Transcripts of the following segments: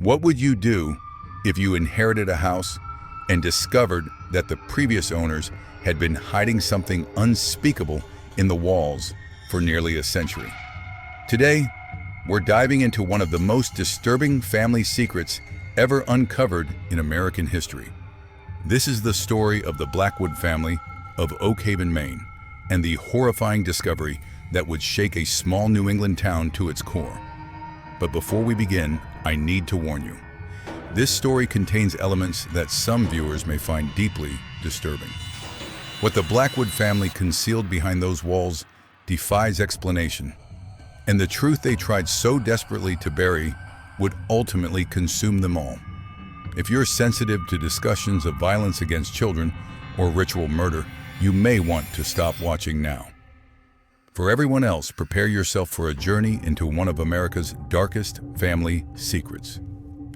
What would you do if you inherited a house and discovered that the previous owners had been hiding something unspeakable in the walls for nearly a century? Today, we're diving into one of the most disturbing family secrets ever uncovered in American history. This is the story of the Blackwood family of Oak Haven, Maine, and the horrifying discovery that would shake a small New England town to its core. But before we begin, I need to warn you. This story contains elements that some viewers may find deeply disturbing. What the Blackwood family concealed behind those walls defies explanation, and the truth they tried so desperately to bury would ultimately consume them all. If you're sensitive to discussions of violence against children or ritual murder, you may want to stop watching now. For everyone else, prepare yourself for a journey into one of America's darkest family secrets.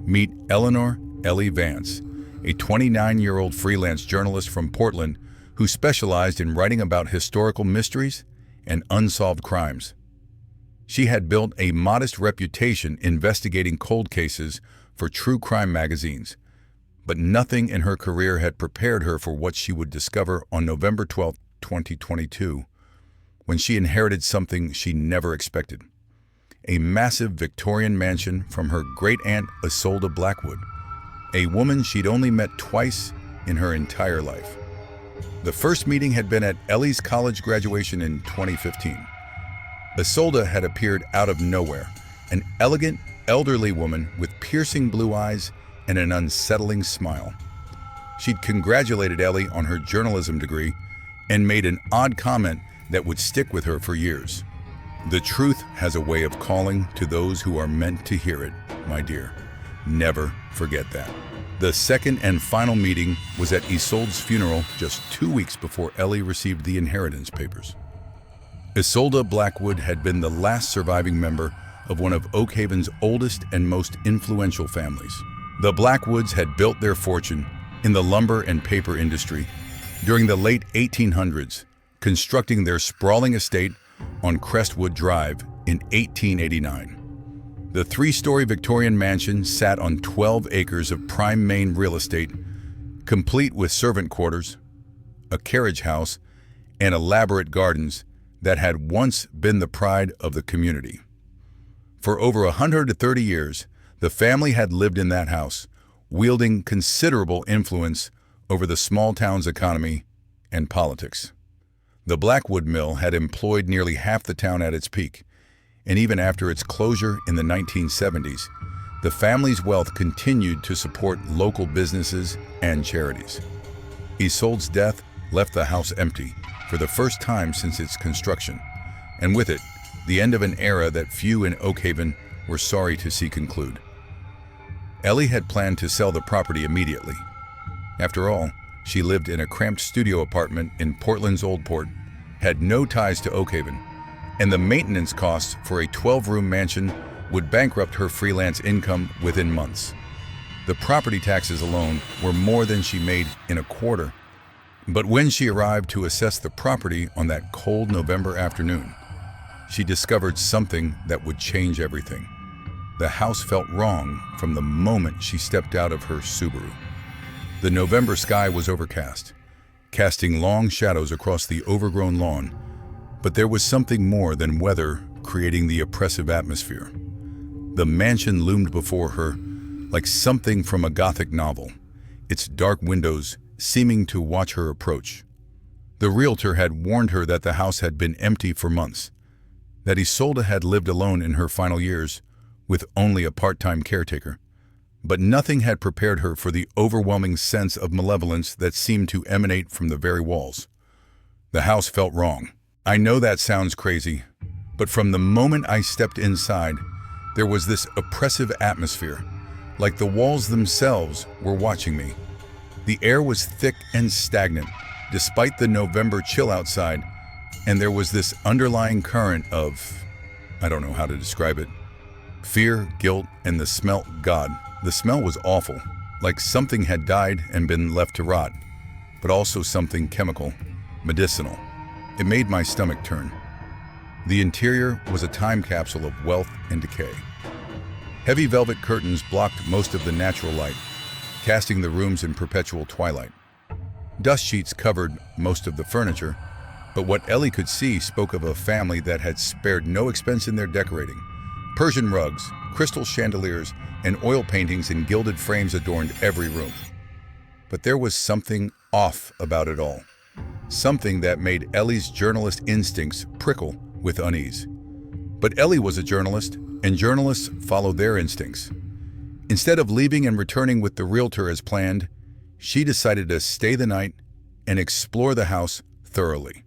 Meet Eleanor "Ellie" Vance, a 29-year-old freelance journalist from Portland who specialized in writing about historical mysteries and unsolved crimes. She had built a modest reputation investigating cold cases for true crime magazines, but nothing in her career had prepared her for what she would discover on November 12, 2022, when she inherited something she never expected: a massive Victorian mansion from her great-aunt Isolde Blackwood, a woman she'd only met twice in her entire life. The first meeting had been at Ellie's college graduation in 2015. Isolde had appeared out of nowhere, an elegant, elderly woman with piercing blue eyes and an unsettling smile. She'd congratulated Ellie on her journalism degree and made an odd comment that would stick with her for years. The truth has a way of calling to those who are meant to hear it, my dear. Never forget that. The second and final meeting was at Isolde's funeral just 2 weeks before Ellie received the inheritance papers. Isolde Blackwood had been the last surviving member of one of Oak Haven's oldest and most influential families. The Blackwoods had built their fortune in the lumber and paper industry during the late 1800s, constructing their sprawling estate on Crestwood Drive in 1889. The three-story Victorian mansion sat on 12 acres of prime Maine real estate, complete with servant quarters, a carriage house, and elaborate gardens that had once been the pride of the community. For over 130 years, the family had lived in that house, wielding considerable influence over the small town's economy and politics. The Blackwood Mill had employed nearly half the town at its peak, and even after its closure in the 1970s, the family's wealth continued to support local businesses and charities. Isolde's death left the house empty for the first time since its construction, and with it, the end of an era that few in Oak Haven were sorry to see conclude. Ellie had planned to sell the property immediately. After all, she lived in a cramped studio apartment in Portland's Old Port, had no ties to Oak Haven, and the maintenance costs for a 12-room mansion would bankrupt her freelance income within months. The property taxes alone were more than she made in a quarter. But when she arrived to assess the property on that cold November afternoon, she discovered something that would change everything. The house felt wrong from the moment she stepped out of her Subaru. The November sky was overcast, casting long shadows across the overgrown lawn, but there was something more than weather creating the oppressive atmosphere. The mansion loomed before her like something from a Gothic novel, its dark windows seeming to watch her approach. The realtor had warned her that the house had been empty for months, that Isolde had lived alone in her final years with only a part-time caretaker. But nothing had prepared her for the overwhelming sense of malevolence that seemed to emanate from the very walls. The house felt wrong. I know that sounds crazy, but from the moment I stepped inside, there was this oppressive atmosphere, like the walls themselves were watching me. The air was thick and stagnant, despite the November chill outside, and there was this underlying current of, I don't know how to describe it, fear, guilt, and the smell. God, the smell was awful, like something had died and been left to rot, but also something chemical, medicinal. It made my stomach turn. The interior was a time capsule of wealth and decay. Heavy velvet curtains blocked most of the natural light, casting the rooms in perpetual twilight. Dust sheets covered most of the furniture, but what Ellie could see spoke of a family that had spared no expense in their decorating. Persian rugs, crystal chandeliers, and oil paintings in gilded frames adorned every room. But there was something off about it all. Something that made Ellie's journalist instincts prickle with unease. But Ellie was a journalist, and journalists follow their instincts. Instead of leaving and returning with the realtor as planned, she decided to stay the night and explore the house thoroughly.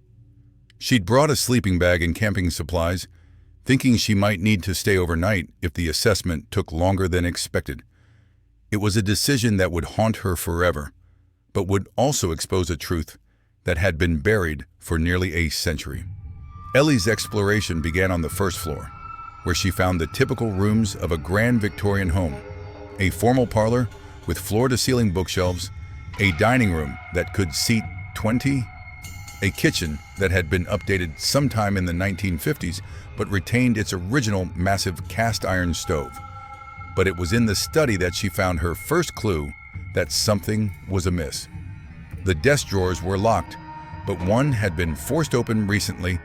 She'd brought a sleeping bag and camping supplies, thinking she might need to stay overnight if the assessment took longer than expected. It was a decision that would haunt her forever, but would also expose a truth that had been buried for nearly a century. Ellie's exploration began on the first floor, where she found the typical rooms of a grand Victorian home: a formal parlor with floor-to-ceiling bookshelves, a dining room that could seat 20, a kitchen that had been updated sometime in the 1950s but retained its original massive cast-iron stove. But it was in the study that she found her first clue that something was amiss. The desk drawers were locked, but one had been forced open recently,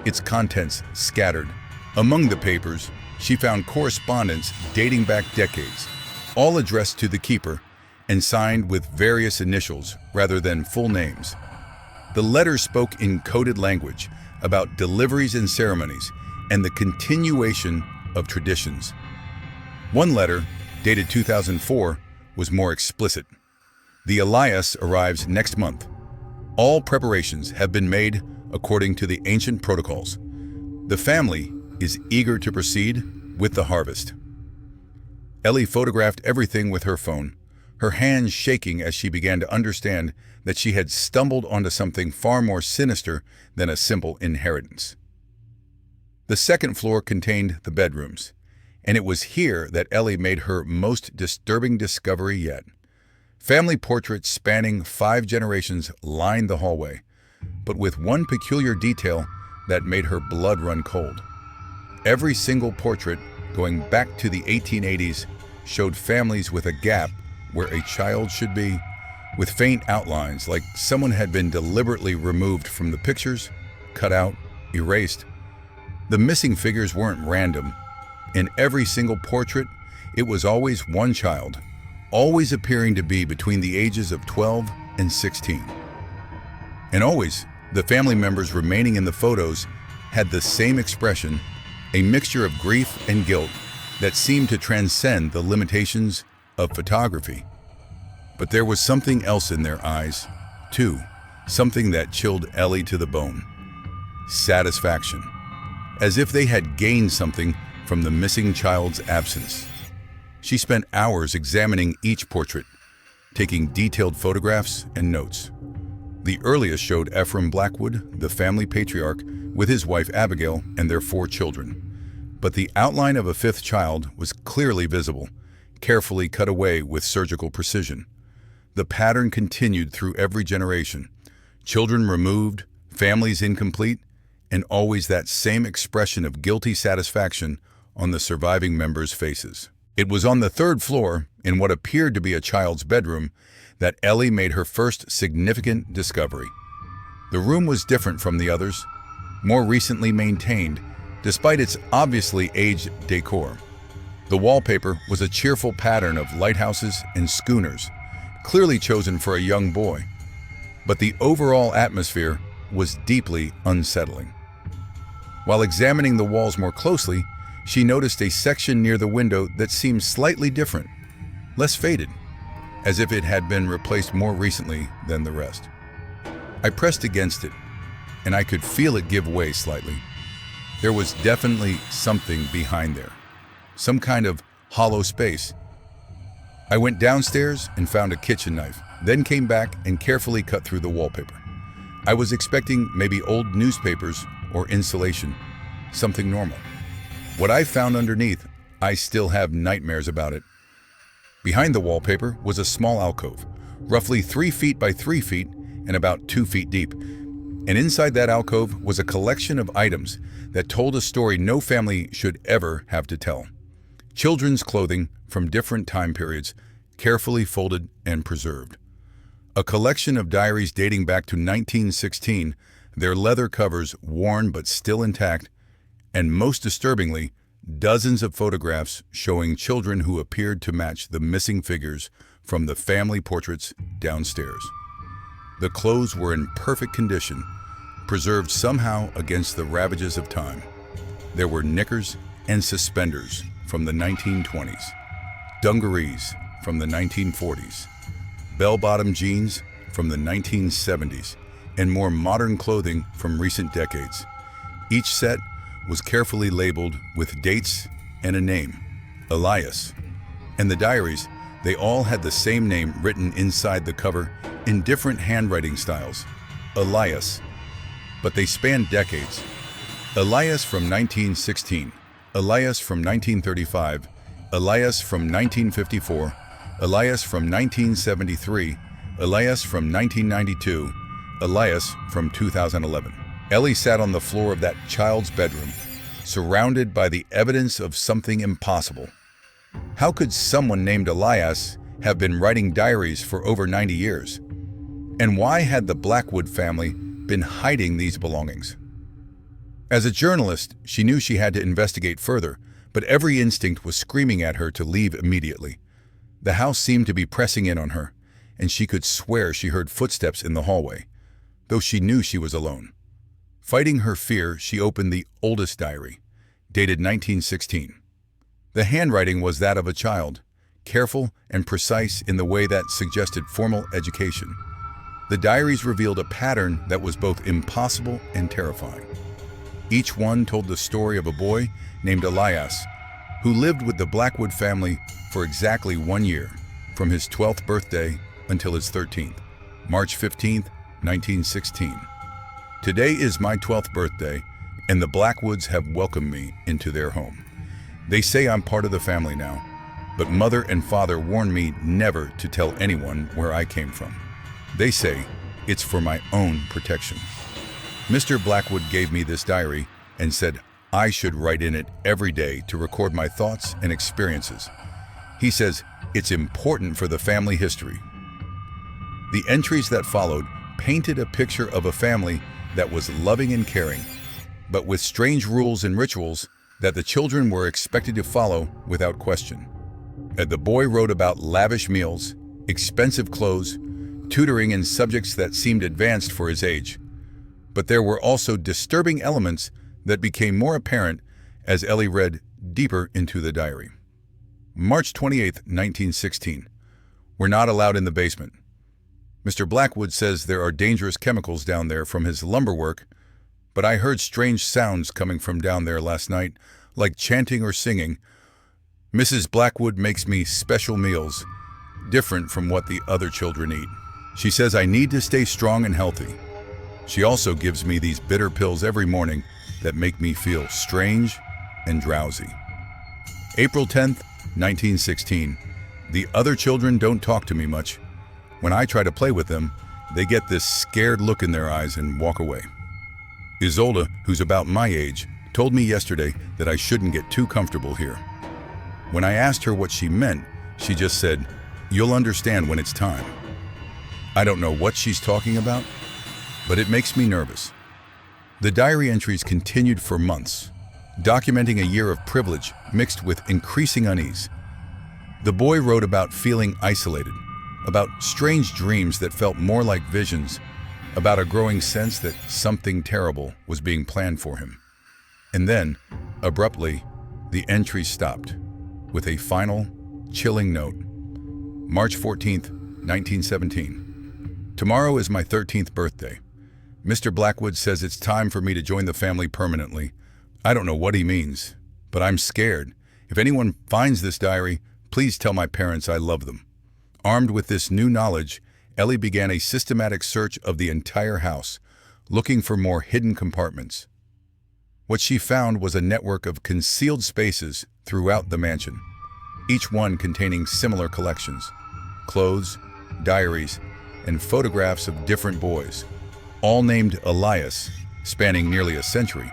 its contents scattered. Among the papers, she found correspondence dating back decades, all addressed to the keeper and signed with various initials rather than full names. The letters spoke in coded language about deliveries and ceremonies and the continuation of traditions. One letter, dated 2004, was more explicit. The Elias arrives next month. All preparations have been made according to the ancient protocols. The family is eager to proceed with the harvest. Ellie photographed everything with her phone, her hands shaking as she began to understand that she had stumbled onto something far more sinister than a simple inheritance. The second floor contained the bedrooms, and it was here that Ellie made her most disturbing discovery yet. Family portraits spanning 5 generations lined the hallway, but with one peculiar detail that made her blood run cold. Every single portrait, going back to the 1880s, showed families with a gap where a child should be, with faint outlines like someone had been deliberately removed from the pictures, cut out, erased. The missing figures weren't random. In every single portrait, it was always one child, always appearing to be between the ages of 12 and 16. And always, the family members remaining in the photos had the same expression, a mixture of grief and guilt that seemed to transcend the limitations of photography. But there was something else in their eyes, too, something that chilled Ellie to the bone. Satisfaction, as if they had gained something from the missing child's absence. She spent hours examining each portrait, taking detailed photographs and notes. The earliest showed Ephraim Blackwood, the family patriarch, with his wife Abigail and their 4 children. But the outline of a 5th child was clearly visible, carefully cut away with surgical precision. The pattern continued through every generation. Children removed, families incomplete, and always that same expression of guilty satisfaction on the surviving members' faces. It was on the 3rd floor, in what appeared to be a child's bedroom, that Ellie made her first significant discovery. The room was different from the others, more recently maintained, despite its obviously aged decor. The wallpaper was a cheerful pattern of lighthouses and schooners, clearly chosen for a young boy. But the overall atmosphere was deeply unsettling. While examining the walls more closely, she noticed a section near the window that seemed slightly different, less faded, as if it had been replaced more recently than the rest. I pressed against it, and I could feel it give way slightly. There was definitely something behind there, some kind of hollow space. I went downstairs and found a kitchen knife, then came back and carefully cut through the wallpaper. I was expecting maybe old newspapers or insulation, something normal. What I found underneath, I still have nightmares about it. Behind the wallpaper was a small alcove, roughly 3 feet by 3 feet and about 2 feet deep. And inside that alcove was a collection of items that told a story no family should ever have to tell. Children's clothing from different time periods, carefully folded and preserved. A collection of diaries dating back to 1916, their leather covers worn but still intact, and most disturbingly, dozens of photographs showing children who appeared to match the missing figures from the family portraits downstairs. The clothes were in perfect condition, preserved somehow against the ravages of time. There were knickers and suspenders from the 1920s, dungarees from the 1940s, bell-bottom jeans from the 1970s, and more modern clothing from recent decades. Each set was carefully labeled with dates and a name, Elias. And the diaries, they all had the same name written inside the cover in different handwriting styles, Elias. But they spanned decades. Elias from 1916, Elias from 1935, Elias from 1954, Elias from 1973, Elias from 1992, Elias from 2011. Ellie sat on the floor of that child's bedroom, surrounded by the evidence of something impossible. How could someone named Elias have been writing diaries for over 90 years? And why had the Blackwood family been hiding these belongings? As a journalist, she knew she had to investigate further, but every instinct was screaming at her to leave immediately. The house seemed to be pressing in on her, and she could swear she heard footsteps in the hallway, though she knew she was alone. Fighting her fear, she opened the oldest diary, dated 1916. The handwriting was that of a child, careful and precise in the way that suggested formal education. The diaries revealed a pattern that was both impossible and terrifying. Each one told the story of a boy named Elias, who lived with the Blackwood family for exactly 1 year, from his 12th birthday until his 13th, March 15, 1916. Today is my 12th birthday, and the Blackwoods have welcomed me into their home. They say I'm part of the family now, but Mother and Father warned me never to tell anyone where I came from. They say it's for my own protection. Mr. Blackwood gave me this diary and said I should write in it every day to record my thoughts and experiences. He says it's important for the family history. The entries that followed painted a picture of a family that was loving and caring, but with strange rules and rituals that the children were expected to follow without question. The boy wrote about lavish meals, expensive clothes, tutoring in subjects that seemed advanced for his age. But there were also disturbing elements that became more apparent as Ellie read deeper into the diary. March 28, 1916. We're not allowed in the basement. Mr. Blackwood says there are dangerous chemicals down there from his lumber work, but I heard strange sounds coming from down there last night, like chanting or singing. Mrs. Blackwood makes me special meals, different from what the other children eat. She says I need to stay strong and healthy. She also gives me these bitter pills every morning that make me feel strange and drowsy. April 10th, 1916. The other children don't talk to me much. When I try to play with them, they get this scared look in their eyes and walk away. Isolde, who's about my age, told me yesterday that I shouldn't get too comfortable here. When I asked her what she meant, she just said, "You'll understand when it's time." I don't know what she's talking about, but it makes me nervous. The diary entries continued for months, documenting a year of privilege mixed with increasing unease. The boy wrote about feeling isolated, about strange dreams that felt more like visions, about a growing sense that something terrible was being planned for him. And then, abruptly, the entries stopped, with a final, chilling note. March 14th, 1917. Tomorrow is my 13th birthday. Mr. Blackwood says it's time for me to join the family permanently. I don't know what he means, but I'm scared. If anyone finds this diary, please tell my parents I love them. Armed with this new knowledge, Ellie began a systematic search of the entire house, looking for more hidden compartments. What she found was a network of concealed spaces throughout the mansion, each one containing similar collections: clothes, diaries, and photographs of different boys, all named Elias, spanning nearly a century.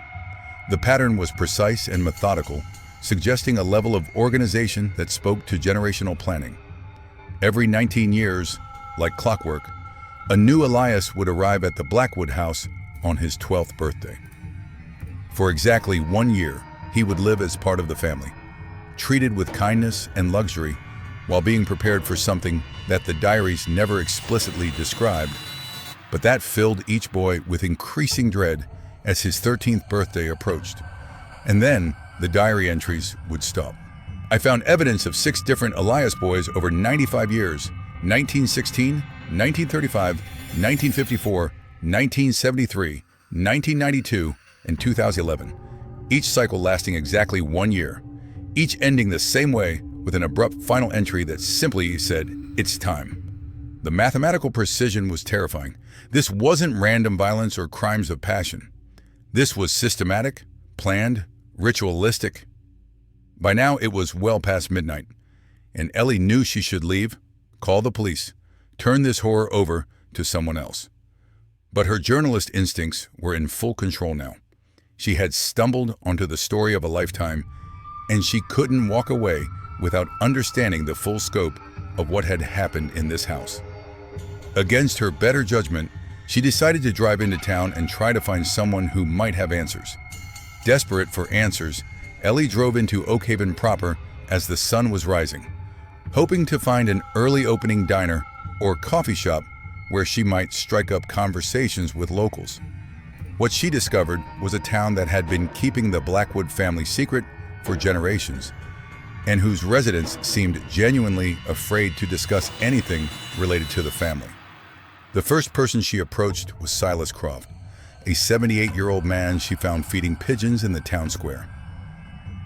The pattern was precise and methodical, suggesting a level of organization that spoke to generational planning. Every 19 years, like clockwork, a new Elias would arrive at the Blackwood house on his 12th birthday. For exactly 1 year, he would live as part of the family, treated with kindness and luxury while being prepared for something that the diaries never explicitly described, but that filled each boy with increasing dread as his 13th birthday approached. And then the diary entries would stop. I found evidence of 6 different Elias boys over 95 years: 1916, 1935, 1954, 1973, 1992, and 2011, each cycle lasting exactly 1 year, each ending the same way with an abrupt final entry that simply said, "It's time." The mathematical precision was terrifying. This wasn't random violence or crimes of passion. This was systematic, planned, ritualistic. By now, it was well past midnight, and Ellie knew she should leave, call the police, turn this horror over to someone else. But her journalist instincts were in full control now. She had stumbled onto the story of a lifetime, and she couldn't walk away without understanding the full scope of what had happened in this house. Against her better judgment, she decided to drive into town and try to find someone who might have answers. Desperate for answers, Ellie drove into Oak Haven proper as the sun was rising, hoping to find an early opening diner or coffee shop where she might strike up conversations with locals. What she discovered was a town that had been keeping the Blackwood family secret for generations, and whose residents seemed genuinely afraid to discuss anything related to the family. The first person she approached was Silas Croft, a 78-year-old man she found feeding pigeons in the town square.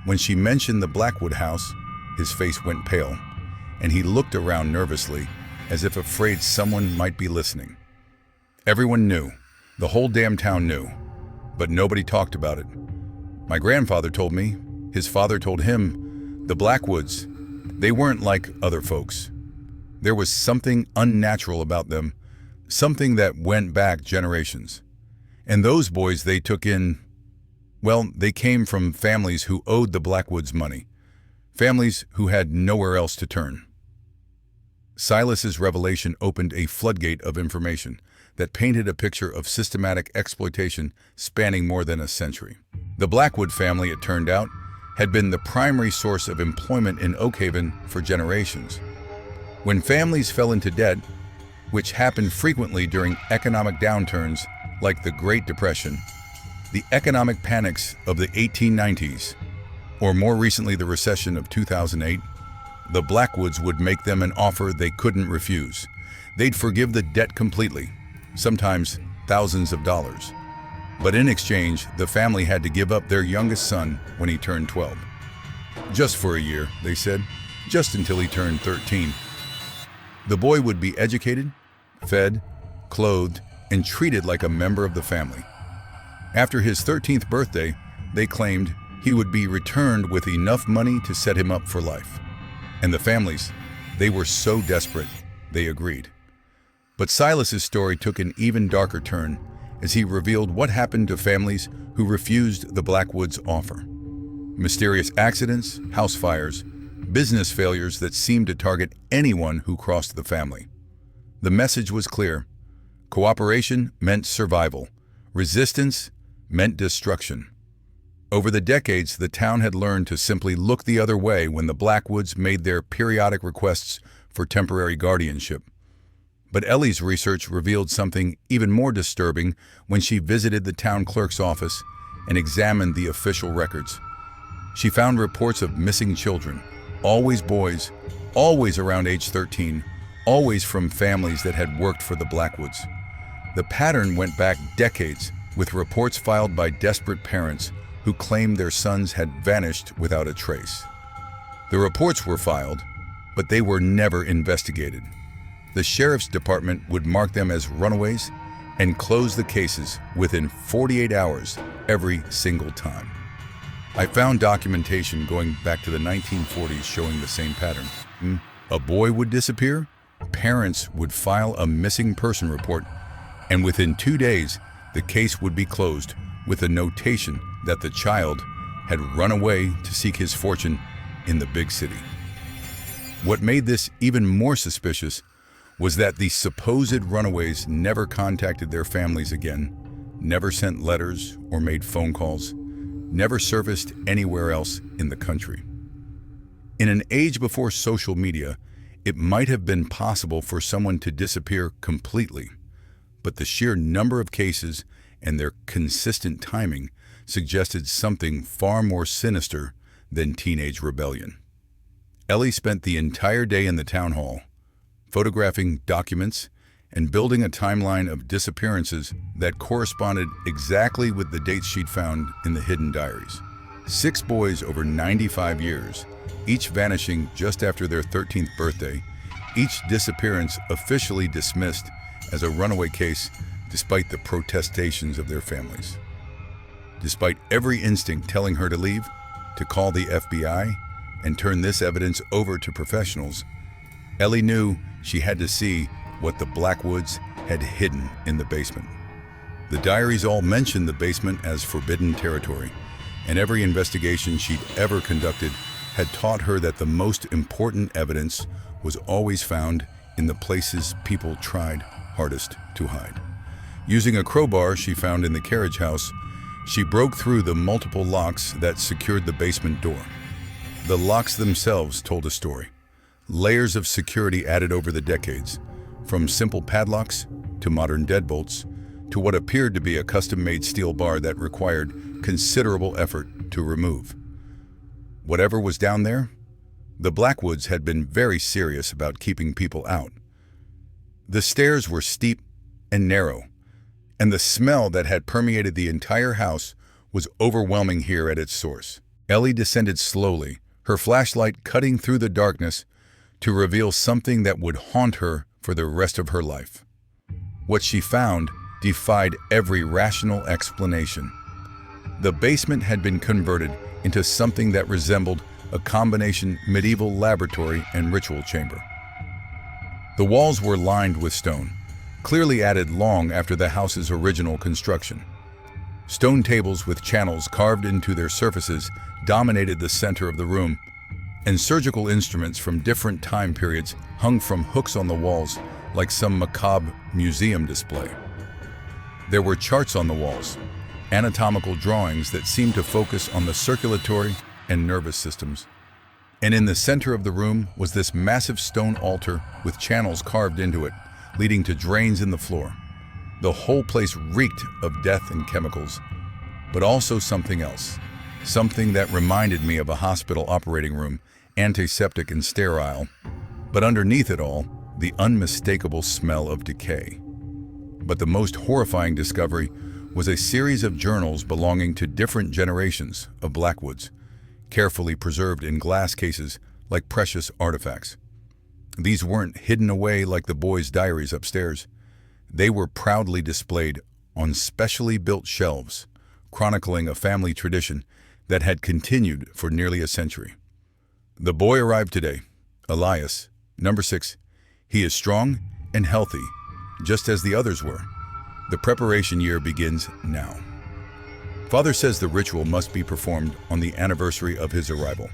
When she mentioned the Blackwood house, his face went pale, and he looked around nervously, as if afraid someone might be listening. Everyone knew, the whole damn town knew, but nobody talked about it. My grandfather told me, his father told him, the Blackwoods, they weren't like other folks. There was something unnatural about them, something that went back generations. And those boys they took in, well, they came from families who owed the Blackwoods money, families who had nowhere else to turn. Silas's revelation opened a floodgate of information that painted a picture of systematic exploitation spanning more than a century. The Blackwood family, it turned out, had been the primary source of employment in Oak Haven for generations. When families fell into debt, which happened frequently during economic downturns like the Great Depression, the economic panics of the 1890s, or more recently the recession of 2008, the Blackwoods would make them an offer they couldn't refuse. They'd forgive the debt completely, sometimes thousands of dollars. But in exchange, the family had to give up their youngest son when he turned 12. Just for a year, they said, just until he turned 13. The boy would be educated, fed, clothed, and treated like a member of the family. After his 13th birthday, they claimed he would be returned with enough money to set him up for life. And the families, they were so desperate, they agreed. But Silas's story took an even darker turn as he revealed what happened to families who refused the Blackwoods' offer. Mysterious accidents, house fires, business failures that seemed to target anyone who crossed the family. The message was clear. Cooperation meant survival. Resistance meant destruction. Over the decades, the town had learned to simply look the other way when the Blackwoods made their periodic requests for temporary guardianship. But Ellie's research revealed something even more disturbing when she visited the town clerk's office and examined the official records. She found reports of missing children, always boys, always around age 13, always from families that had worked for the Blackwoods. The pattern went back decades, with reports filed by desperate parents who claimed their sons had vanished without a trace. The reports were filed, but they were never investigated. The sheriff's department would mark them as runaways and close the cases within 48 hours every single time. I found documentation going back to the 1940s showing the same pattern. A boy would disappear, parents would file a missing person report, and within 2 days, the case would be closed with a notation that the child had run away to seek his fortune in the big city. What made this even more suspicious was that the supposed runaways never contacted their families again, never sent letters or made phone calls, never surfaced anywhere else in the country. In an age before social media, it might have been possible for someone to disappear completely, but the sheer number of cases and their consistent timing suggested something far more sinister than teenage rebellion. Ellie spent the entire day in the town hall, photographing documents and building a timeline of disappearances that corresponded exactly with the dates she'd found in the hidden diaries. 6 boys over 95 years, each vanishing just after their 13th birthday, each disappearance officially dismissed as a runaway case despite the protestations of their families. Despite every instinct telling her to leave, to call the FBI, and turn this evidence over to professionals, Ellie knew she had to see what the Blackwoods had hidden in the basement. The diaries all mentioned the basement as forbidden territory, and every investigation she'd ever conducted had taught her that the most important evidence was always found in the places people tried hardest to hide. Using a crowbar she found in the carriage house, she broke through the multiple locks that secured the basement door. The locks themselves told a story. Layers of security added over the decades, from simple padlocks to modern deadbolts to what appeared to be a custom-made steel bar that required considerable effort to remove. Whatever was down there, the Blackwoods had been very serious about keeping people out. The stairs were steep and narrow, and the smell that had permeated the entire house was overwhelming here at its source. Ellie descended slowly, her flashlight cutting through the darkness to reveal something that would haunt her for the rest of her life. What she found defied every rational explanation. The basement had been converted into something that resembled a combination medieval laboratory and ritual chamber. The walls were lined with stone, clearly added long after the house's original construction. Stone tables with channels carved into their surfaces dominated the center of the room, and surgical instruments from different time periods hung from hooks on the walls like some macabre museum display. There were charts on the walls, anatomical drawings that seemed to focus on the circulatory and nervous systems. And in the center of the room was this massive stone altar with channels carved into it, leading to drains in the floor. The whole place reeked of death and chemicals, but also something else. Something that reminded me of a hospital operating room, antiseptic and sterile, but underneath it all, the unmistakable smell of decay. But the most horrifying discovery was a series of journals belonging to different generations of Blackwoods, carefully preserved in glass cases like precious artifacts. These weren't hidden away like the boys' diaries upstairs. They were proudly displayed on specially built shelves, chronicling a family tradition that had continued for nearly a century. The boy arrived today, Elias, number 6. He is strong and healthy, just as the others were. The preparation year begins now. Father says the ritual must be performed on the anniversary of his arrival,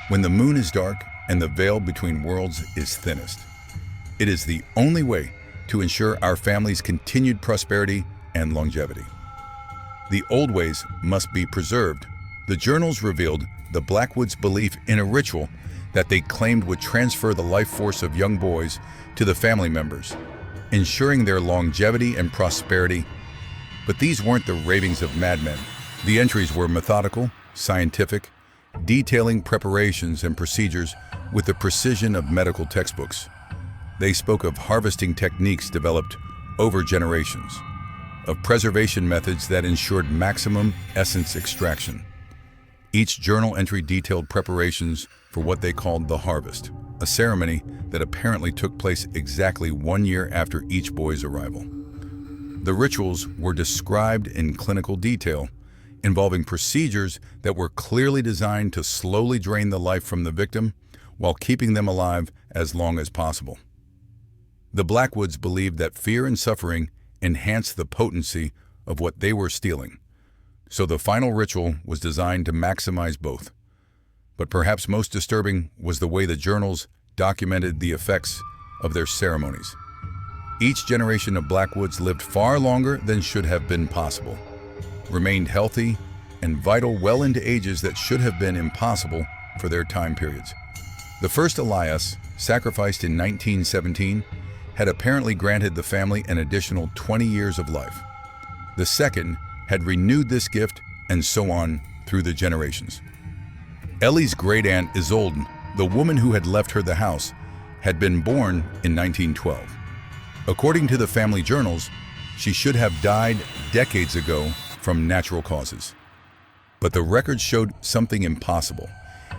when the moon is dark and the veil between worlds is thinnest. It is the only way to ensure our family's continued prosperity and longevity. The old ways must be preserved. The journals revealed the Blackwoods' belief in a ritual that they claimed would transfer the life force of young boys to the family members, ensuring their longevity and prosperity. But these weren't the ravings of madmen. The entries were methodical, scientific, detailing preparations and procedures with the precision of medical textbooks. They spoke of harvesting techniques developed over generations, of preservation methods that ensured maximum essence extraction. Each journal entry detailed preparations for what they called the harvest, a ceremony that apparently took place exactly 1 year after each boy's arrival. The rituals were described in clinical detail, involving procedures that were clearly designed to slowly drain the life from the victim while keeping them alive as long as possible. The Blackwoods believed that fear and suffering enhanced the potency of what they were stealing. So the final ritual was designed to maximize both. But perhaps most disturbing was the way the journals documented the effects of their ceremonies. Each generation of Blackwoods lived far longer than should have been possible, remained healthy and vital well into ages that should have been impossible for their time periods. The first Elias, sacrificed in 1917, had apparently granted the family an additional 20 years of life. The second had renewed this gift, and so on through the generations. Ellie's great-aunt Isolde, the woman who had left her the house, had been born in 1912. According to the family journals, she should have died decades ago from natural causes. But the records showed something impossible.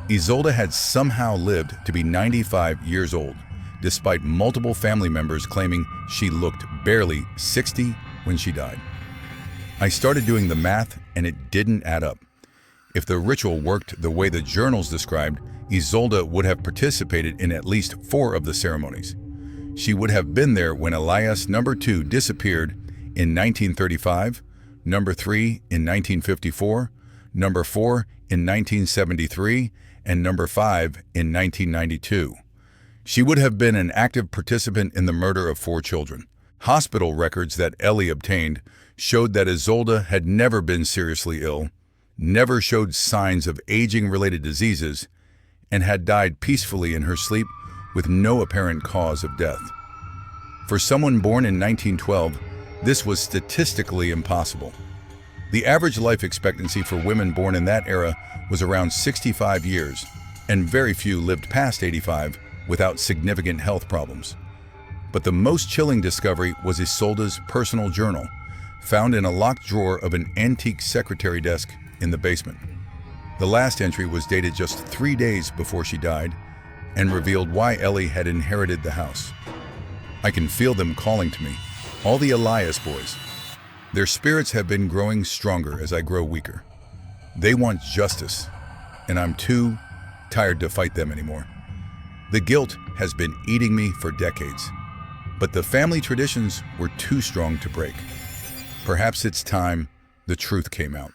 Isolde had somehow lived to be 95 years old, despite multiple family members claiming she looked barely 60 when she died. I started doing the math, and it didn't add up. If the ritual worked the way the journals described, Isolde would have participated in at least 4 of the ceremonies. She would have been there when Elias number 2 disappeared in 1935, number 3 in 1954, number 4 in 1973, and number 5 in 1992. She would have been an active participant in the murder of 4 children. Hospital records that Ellie obtained showed that Isolde had never been seriously ill, never showed signs of aging-related diseases, and had died peacefully in her sleep with no apparent cause of death. For someone born in 1912, this was statistically impossible. The average life expectancy for women born in that era was around 65 years, and very few lived past 85 without significant health problems. But the most chilling discovery was Isolde's personal journal, found in a locked drawer of an antique secretary desk in the basement. The last entry was dated just 3 days before she died and revealed why Ellie had inherited the house. I can feel them calling to me, all the Elias boys. Their spirits have been growing stronger as I grow weaker. They want justice, and I'm too tired to fight them anymore. The guilt has been eating me for decades, but the family traditions were too strong to break. Perhaps it's time the truth came out.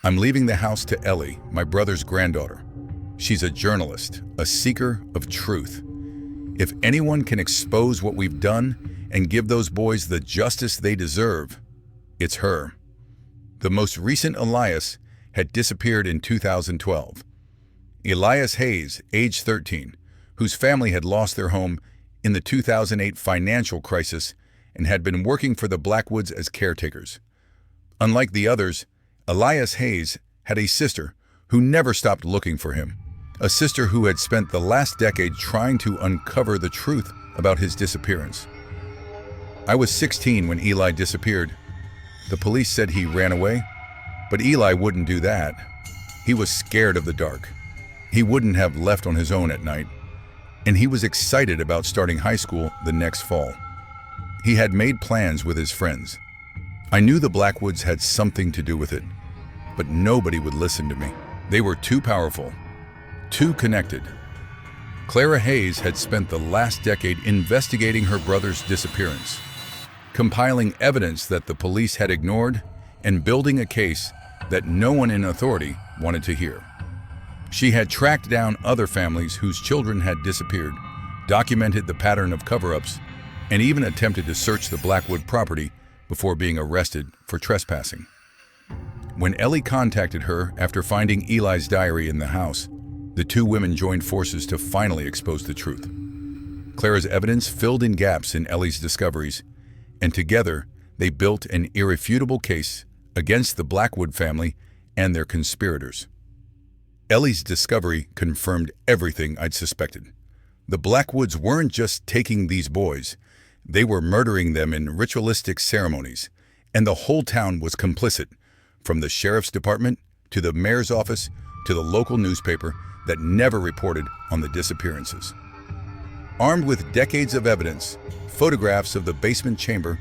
I'm leaving the house to Ellie, my brother's granddaughter. She's a journalist, a seeker of truth. If anyone can expose what we've done and give those boys the justice they deserve, it's her. The most recent Elias had disappeared in 2012. Elias Hayes, age 13, whose family had lost their home in the 2008 financial crisis and had been working for the Blackwoods as caretakers. Unlike the others, Elias Hayes had a sister who never stopped looking for him, a sister who had spent the last decade trying to uncover the truth about his disappearance. I was 16 when Eli disappeared. The police said he ran away, but Eli wouldn't do that. He was scared of the dark. He wouldn't have left on his own at night, and he was excited about starting high school the next fall. He had made plans with his friends. I knew the Blackwoods had something to do with it, but nobody would listen to me. They were too powerful, too connected. Clara Hayes had spent the last decade investigating her brother's disappearance, compiling evidence that the police had ignored, and building a case that no one in authority wanted to hear. She had tracked down other families whose children had disappeared, documented the pattern of cover-ups, and even attempted to search the Blackwood property before being arrested for trespassing. When Ellie contacted her after finding Eli's diary in the house, the 2 women joined forces to finally expose the truth. Clara's evidence filled in gaps in Ellie's discoveries, and together they built an irrefutable case against the Blackwood family and their conspirators. Ellie's discovery confirmed everything I'd suspected. The Blackwoods weren't just taking these boys, they were murdering them in ritualistic ceremonies, and the whole town was complicit, from the sheriff's department to the mayor's office to the local newspaper that never reported on the disappearances. Armed with decades of evidence, photographs of the basement chamber,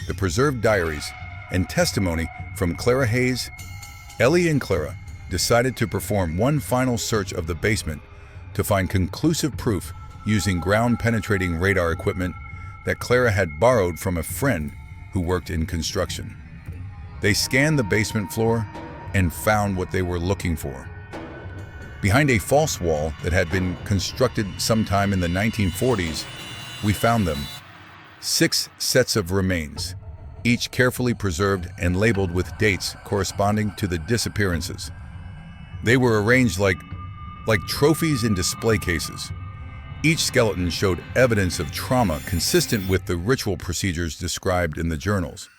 the preserved diaries, and testimony from Clara Hayes, Ellie and Clara decided to perform one final search of the basement to find conclusive proof using ground-penetrating radar equipment that Clara had borrowed from a friend who worked in construction. They scanned the basement floor, and found what they were looking for. Behind a false wall that had been constructed sometime in the 1940s, we found them. 6 sets of remains, each carefully preserved and labeled with dates corresponding to the disappearances. They were arranged like trophies in display cases. Each skeleton showed evidence of trauma consistent with the ritual procedures described in the journals.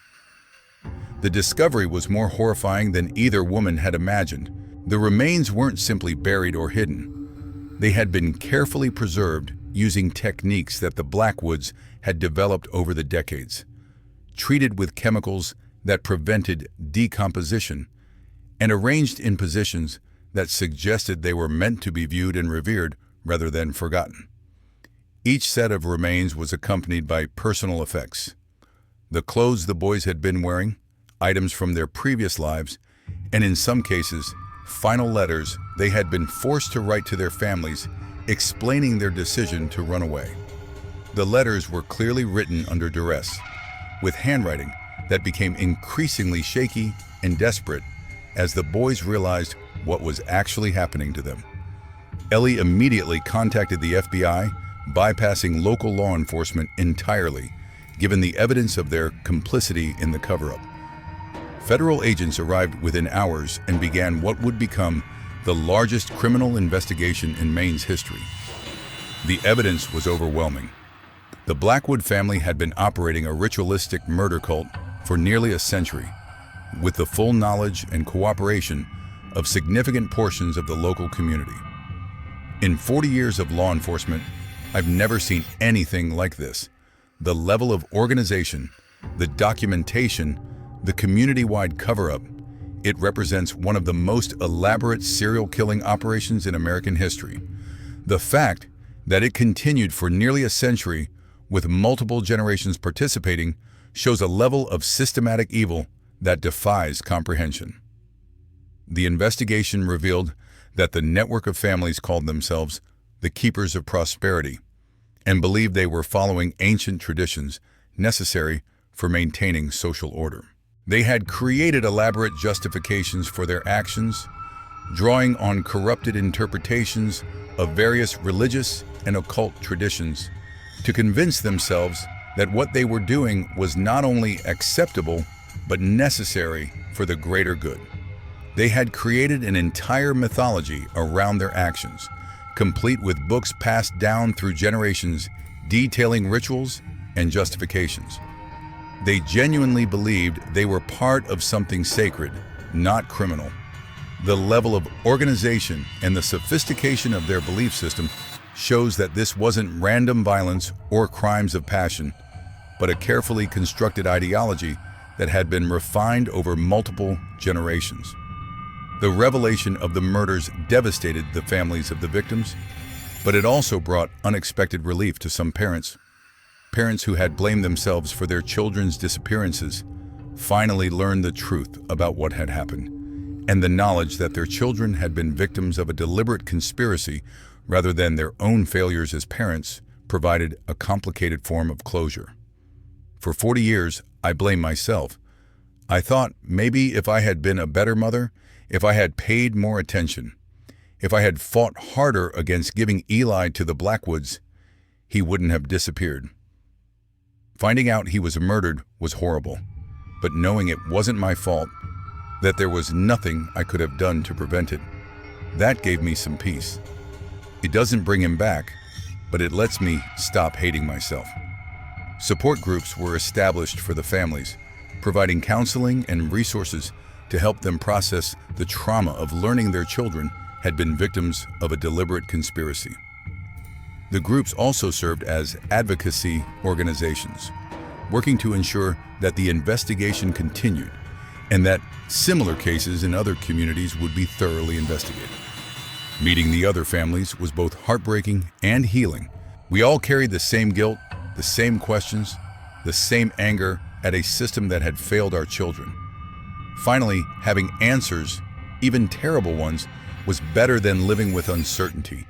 The discovery was more horrifying than either woman had imagined. The remains weren't simply buried or hidden. They had been carefully preserved using techniques that the Blackwoods had developed over the decades, treated with chemicals that prevented decomposition, and arranged in positions that suggested they were meant to be viewed and revered rather than forgotten. Each set of remains was accompanied by personal effects. The clothes the boys had been wearing, items from their previous lives, and in some cases, final letters they had been forced to write to their families explaining their decision to run away. The letters were clearly written under duress, with handwriting that became increasingly shaky and desperate as the boys realized what was actually happening to them. Ellie immediately contacted the FBI, bypassing local law enforcement entirely, given the evidence of their complicity in the cover-up. Federal agents arrived within hours and began what would become the largest criminal investigation in Maine's history. The evidence was overwhelming. The Blackwood family had been operating a ritualistic murder cult for nearly a century, with the full knowledge and cooperation of significant portions of the local community. In 40 years of law enforcement, I've never seen anything like this. The level of organization, the documentation, the community-wide cover-up, it represents one of the most elaborate serial killing operations in American history. The fact that it continued for nearly a century with multiple generations participating shows a level of systematic evil that defies comprehension. The investigation revealed that the network of families called themselves the Keepers of Prosperity and believed they were following ancient traditions necessary for maintaining social order. They had created elaborate justifications for their actions, drawing on corrupted interpretations of various religious and occult traditions to convince themselves that what they were doing was not only acceptable but necessary for the greater good. They had created an entire mythology around their actions, complete with books passed down through generations detailing rituals and justifications. They genuinely believed they were part of something sacred, not criminal. The level of organization and the sophistication of their belief system shows that this wasn't random violence or crimes of passion, but a carefully constructed ideology that had been refined over multiple generations. The revelation of the murders devastated the families of the victims, but it also brought unexpected relief to some parents. Parents who had blamed themselves for their children's disappearances finally learned the truth about what had happened, and the knowledge that their children had been victims of a deliberate conspiracy rather than their own failures as parents provided a complicated form of closure. For 40 years, I blamed myself. I thought maybe if I had been a better mother, if I had paid more attention, if I had fought harder against giving Eli to the Blackwoods, he wouldn't have disappeared. Finding out he was murdered was horrible, but knowing it wasn't my fault, that there was nothing I could have done to prevent it, that gave me some peace. It doesn't bring him back, but it lets me stop hating myself. Support groups were established for the families, providing counseling and resources to help them process the trauma of learning their children had been victims of a deliberate conspiracy. The groups also served as advocacy organizations, working to ensure that the investigation continued and that similar cases in other communities would be thoroughly investigated. Meeting the other families was both heartbreaking and healing. We all carried the same guilt, the same questions, the same anger at a system that had failed our children. Finally, having answers, even terrible ones, was better than living with uncertainty.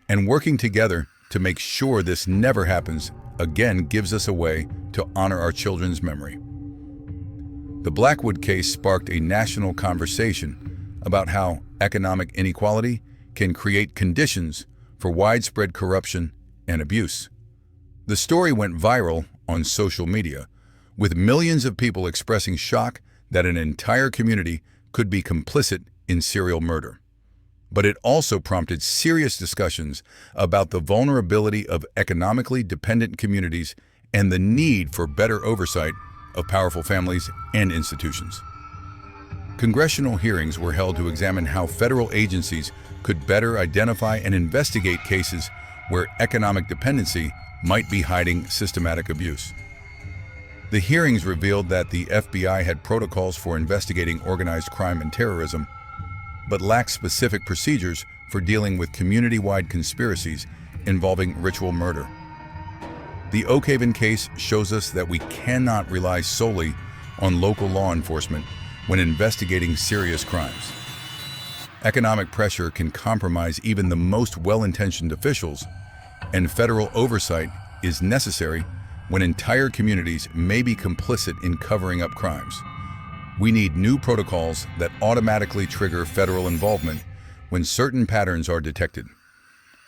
And working together to make sure this never happens again gives us a way to honor our children's memory. The Blackwood case sparked a national conversation about how economic inequality can create conditions for widespread corruption and abuse. The story went viral on social media, with millions of people expressing shock that an entire community could be complicit in serial murder. But it also prompted serious discussions about the vulnerability of economically dependent communities and the need for better oversight of powerful families and institutions. Congressional hearings were held to examine how federal agencies could better identify and investigate cases where economic dependency might be hiding systematic abuse. The hearings revealed that the FBI had protocols for investigating organized crime and terrorism, but lacked specific procedures for dealing with community-wide conspiracies involving ritual murder. The Oak Haven case shows us that we cannot rely solely on local law enforcement when investigating serious crimes. Economic pressure can compromise even the most well-intentioned officials, and federal oversight is necessary when entire communities may be complicit in covering up crimes. We need new protocols that automatically trigger federal involvement when certain patterns are detected.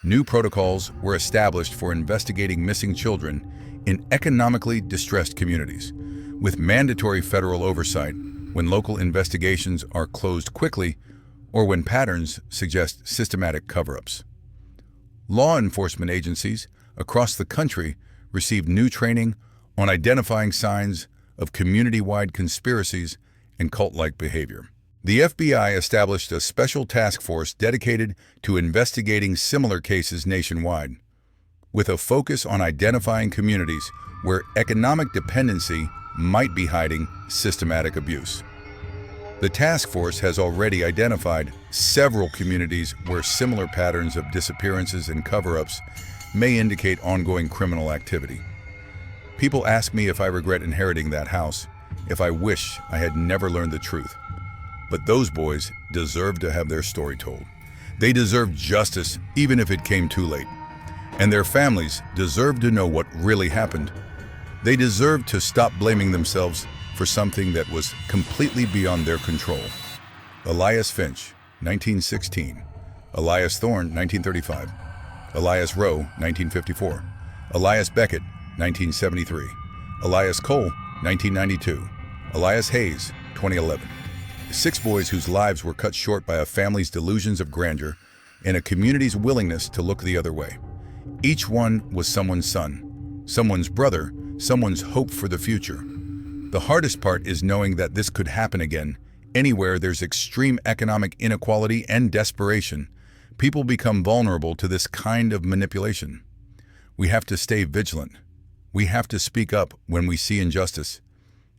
New protocols were established for investigating missing children in economically distressed communities, with mandatory federal oversight when local investigations are closed quickly or when patterns suggest systematic cover-ups. Law enforcement agencies across the country received new training on identifying signs of community-wide conspiracies and cult-like behavior. The FBI established a special task force dedicated to investigating similar cases nationwide, with a focus on identifying communities where economic dependency might be hiding systematic abuse. The task force has already identified several communities where similar patterns of disappearances and cover-ups may indicate ongoing criminal activity. People ask me if I regret inheriting that house, if I wish I had never learned the truth. But those boys deserve to have their story told. They deserve justice, even if it came too late. And their families deserve to know what really happened. They deserve to stop blaming themselves for something that was completely beyond their control. Elias Finch, 1916. Elias Thorne, 1935. Elias Rowe, 1954. Elias Beckett, 1973. Elias Cole, 1992. Elias Hayes, 2011. 6 boys whose lives were cut short by a family's delusions of grandeur and a community's willingness to look the other way. Each one was someone's son, someone's brother, someone's hope for the future. The hardest part is knowing that this could happen again. Anywhere there's extreme economic inequality and desperation, people become vulnerable to this kind of manipulation. We have to stay vigilant. We have to speak up when we see injustice.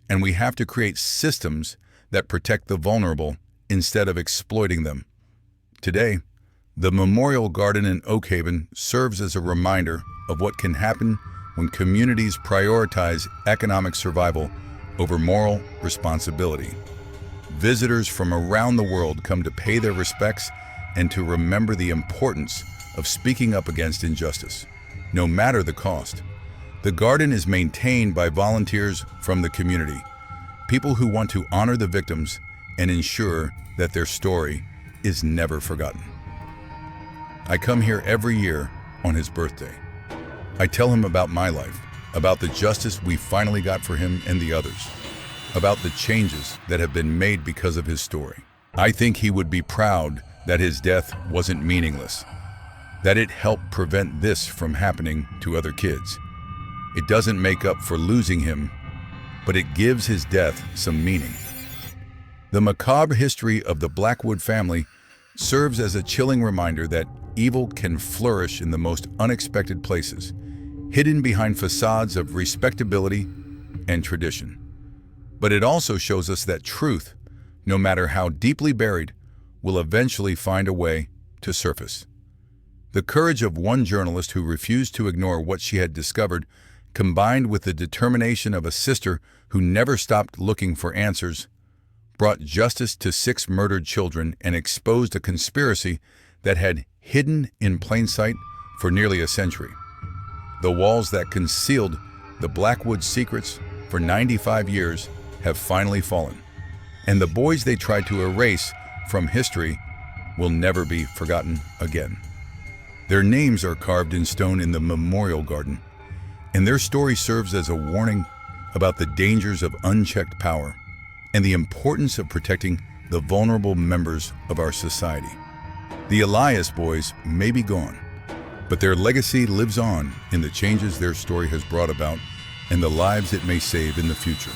And we have to create systems that protect the vulnerable instead of exploiting them. Today, the Memorial Garden in Oak Haven serves as a reminder of what can happen when communities prioritize economic survival over moral responsibility. Visitors from around the world come to pay their respects and to remember the importance of speaking up against injustice, no matter the cost. The garden is maintained by volunteers from the community, people who want to honor the victims and ensure that their story is never forgotten. I come here every year on his birthday. I tell him about my life, about the justice we finally got for him and the others, about the changes that have been made because of his story. I think he would be proud that his death wasn't meaningless, that it helped prevent this from happening to other kids. It doesn't make up for losing him, but it gives his death some meaning. The macabre history of the Blackwood family serves as a chilling reminder that evil can flourish in the most unexpected places, hidden behind facades of respectability and tradition. But it also shows us that truth, no matter how deeply buried, will eventually find a way to surface. The courage of one journalist who refused to ignore what she had discovered, combined with the determination of a sister who never stopped looking for answers, brought justice to 6 murdered children and exposed a conspiracy that had hidden in plain sight for nearly a century. The walls that concealed the Blackwood secrets for 95 years have finally fallen, and the boys they tried to erase from history will never be forgotten again. Their names are carved in stone in the memorial garden, and their story serves as a warning about the dangers of unchecked power and the importance of protecting the vulnerable members of our society. The Elias boys may be gone, but their legacy lives on in the changes their story has brought about and the lives it may save in the future.